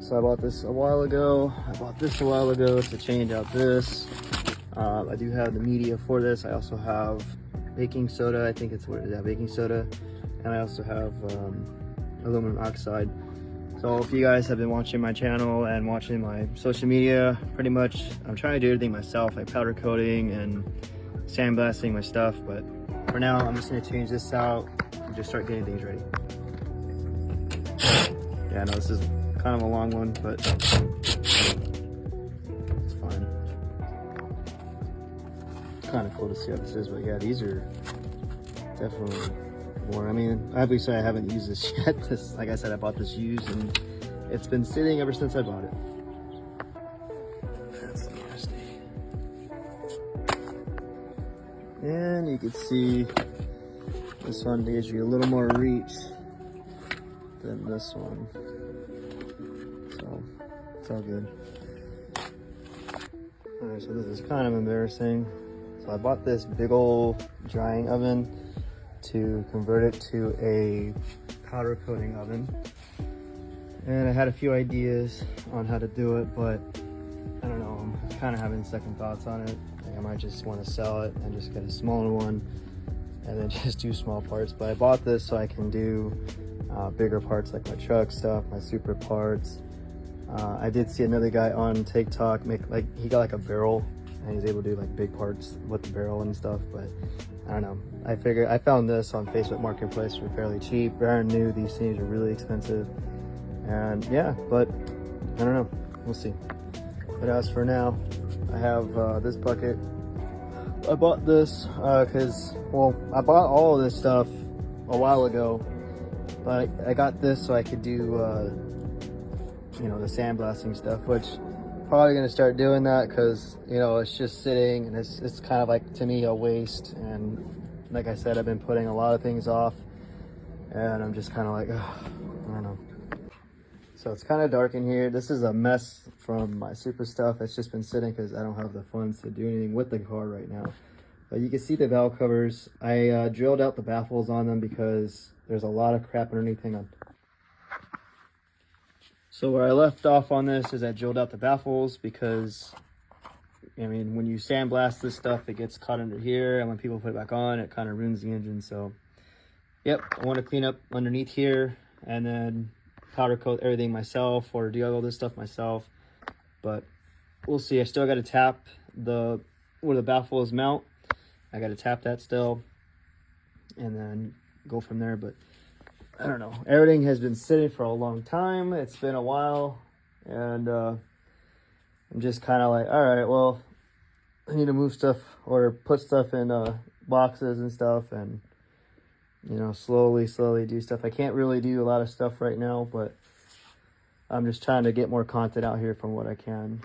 So I bought this a while ago. I bought this a while ago to change out this. I do have the media for this. I also have baking soda. I think it's what, yeah, baking soda. And I also have aluminum oxide. So if you guys have been watching my channel and watching my social media, pretty much I'm trying to do everything myself, like powder coating and sandblasting my stuff. But for now, I'm just gonna change this out and just start getting things ready. Yeah, I know this is kind of a long one, but it's fine. It's kind of cool to see how this is, but yeah, these are definitely more. I mean, obviously I haven't used this yet. This, like I said, I bought this used and it's been sitting ever since I bought it. That's nasty. And you can see this one gives you a little more reach than this one. So it's all good. Alright, so this is kind of embarrassing. So I bought this big old drying oven to convert it to a powder coating oven. And I had a few ideas on how to do it, but I don't know, I'm kind of having second thoughts on it. I might just want to sell it and just get a smaller one and then just do small parts. But I bought this so I can do bigger parts like my truck stuff, my super parts. I did see another guy on TikTok make, like, he got like a barrel and he's able to do like big parts with the barrel and stuff, but I don't know. I figured, I found this on Facebook Marketplace for fairly cheap, brand new. These things are really expensive. And yeah, but I don't know, we'll see. But as for now, I have this bucket. I bought this because, well, I bought all of this stuff a while ago, but I got this so I could do, you know, the sandblasting stuff, which probably gonna start doing that because, you know, it's just sitting and it's kind of like, to me, a waste. And like I said, I've been putting a lot of things off and I'm just kind of like, ugh, I don't know. So it's kind of dark in here. This is a mess from my super stuff that's just been sitting because I don't have the funds to do anything with the car right now. But you can see the valve covers. I drilled out the baffles on them because there's a lot of crap underneath. Hang on. So where I left off on this is I drilled out the baffles because, I mean, when you sandblast this stuff, it gets caught under here, and when people put it back on, it kind of ruins the engine. So, yep, I want to clean up underneath here and then powder coat everything myself or do all this stuff myself. But we'll see. I still got to tap the where the baffles mount. I got to tap that still and then go from there. But I don't know, everything has been sitting for a long time. It's been a while and I'm just kind of like, all right, well, I need to move stuff or put stuff in boxes and stuff, and you know, slowly do stuff. I can't really do a lot of stuff right now, but I'm just trying to get more content out here from what I can.